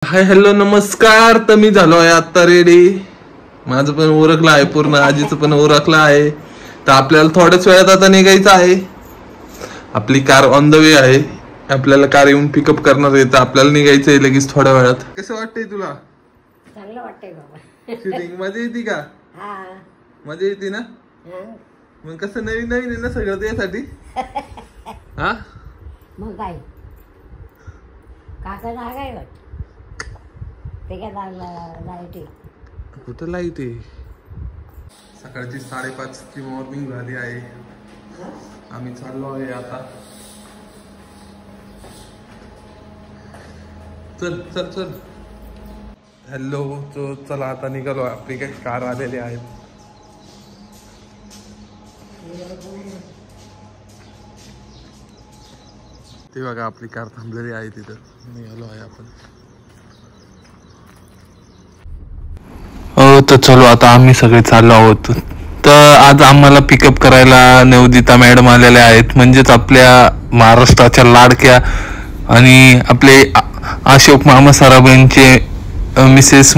Hi hello नमस्कार. तर मी झालो आहे आता रेडी. माझं पण ओळखलं आहे पूर्ण, आजीचं पण ओळखलं आहे. तर आपल्याला थोड्याच वेळात आता निघायचं आहे. आपली कार ऑन द वे आहे. आपल्याला कार येऊन पिकअप करणार आहे. तर आपल्याला निघायचंय लगेच थोड्या वेळात. कसं वाटतंय तुला? चांगलं वाटतंय बाबा. शूटिंग मजा येते का? हा मजा येते ना? मग कसं नवीन नवीन आहे ना सगळं त्यासाठी. हा मग काय काका जागाय वाट ते काय लाईट आहे. कुठं लाईट आहे? सकाळची 5:30 ची मॉर्निंग झाली आहे. आम्ही चाललो आहे आता. चल चल चल. हॅलो. तो चला आता निघालो. आपली काही कार आलेली आहे. ते बघा आपली कार थांबलेली आहे तिथं. निघालो आहे आपण. तर चलो आता आम्ही सगळे चाललो आहोत. तर आज आम्हाला पिकअप करायला नवदिता मॅडम आलेल्या आहेत. म्हणजेच आपल्या महाराष्ट्राच्या लाडक्या आणि आपले अशोक मामा सराबाईंचे मिसेस.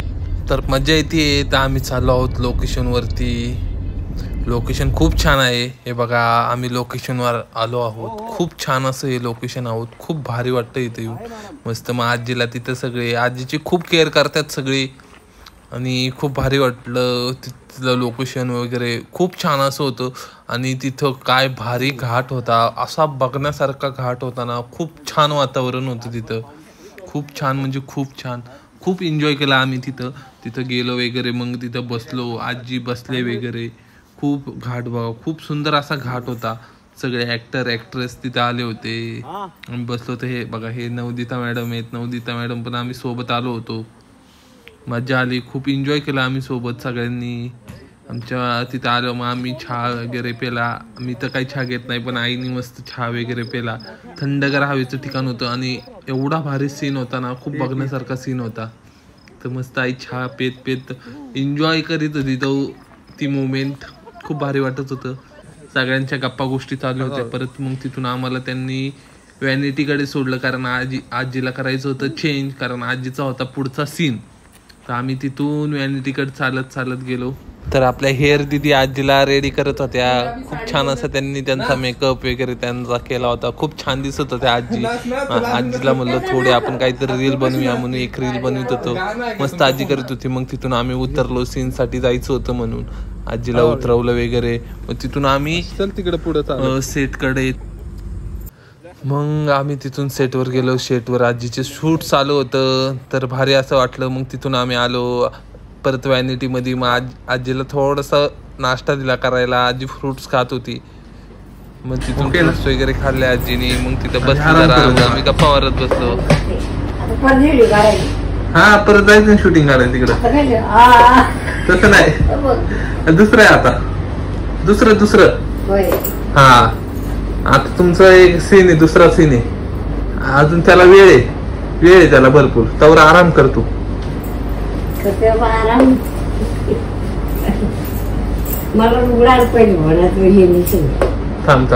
तर मजा येते. तर आम्ही चाललो आहोत लोकेशन वरती. लोकेशन खूप छान आहे. हे बघा आम्ही लोकेशनवर आलो आहोत. खूप छान असं हे लोकेशन आहोत. खूप भारी वाटतं इथे येऊन. मस्त. मग आजीला तिथं सगळे आजीची खूप केअर करतात सगळे आणि खूप भारी वाटलं. तिथलं लोकेशन वगैरे खूप छान असं होतं. आणि तिथं काय भारी घाट होता. असा बघण्यासारखा घाट होता ना. खूप छान वातावरण होतं तिथं. खूप छान म्हणजे खूप छान. खूप एन्जॉय केला आम्ही तिथं गेलो वगैरे. मग तिथं बसलो. आजी बसले वगैरे. खूप घाट बघा. खूप सुंदर असा घाट होता. सगळे ॲक्टर ॲक्ट्रेस तिथे आले होते. आम्ही बसलो होतो. हे बघा हे नवदिता मॅडम आहेत. नवदिता मॅडम पण आम्ही सोबत आलो होतो. मजा आली. खूप एन्जॉय केला आम्ही सोबत सगळ्यांनी. आमच्या तिथं आलो. मग आम्ही चहा वगैरे पेला. मी तर काही चहा घेत नाही पण आईने मस्त चहा वगैरे पेला. थंडगार हवेचं ठिकाण होतं आणि एवढा भारी सीन होता ना. खूप बघण्यासारखा सीन होता. तर मस्त आई चहा पेत पेत एन्जॉय करीत होती ती मोमेंट. खूप भारी वाटत होतं. सगळ्यांच्या गप्पा गोष्टी चालू होत्या. परत मग तिथून आम्हाला त्यांनी व्हॅनिटीकडे सोडलं कारण आजीला करायचं होतं चेंज. कारण आजीचा होता पुढचा सीन. तर आम्ही तिथून व्हॅनिटीकडे चालत चालत गेलो. तर आपल्या हेअर दिदी आजीला रेडी करत होत्या. खूप छान असं त्यांनी त्यांचा मेकअप वगैरे त्यांचा केला होता. खूप छान दिसत होत्या आजी. आजीला म्हणलं थोडे आपण काहीतरी रील बनवूया म्हणून एक रील बनवत होतो. मस्त आजी करत होती. मग तिथून आम्ही उतरलो. सीनसाठी जायचं होतं म्हणून आजीला उतरवलं वगैरे. मग तिथून आम्ही तिकडे पुढे सेटकडे. मग आम्ही तिथून सेटवर गेलो. सेटवर आजीचे शूट चालू होतं. तर भारी असं वाटलं. मग तिथून आम्ही आलो परत व्हॅनिटीमध्ये. मग आजीला थोडंसं नाश्ता दिला करायला. आजी फ्रुट्स खात होती. मग तिथून फ्रुट्स वगैरे खाल्ले आजीने. मग तिथं बसलो जरा. आम्ही गप्पा मारत बसलो. हा परत जायचं शूटिंग करायला तिकडं. तसं नाही. दुसरं आहे आता. दुसरं हा. आता तुमचा एक सीन आहे. दुसरा सीन आहे अजून. त्याला वेळ आहे त्याला भरपूर. तवर आराम करतो. मला उघडायला पाहिजे म्हणत. थांब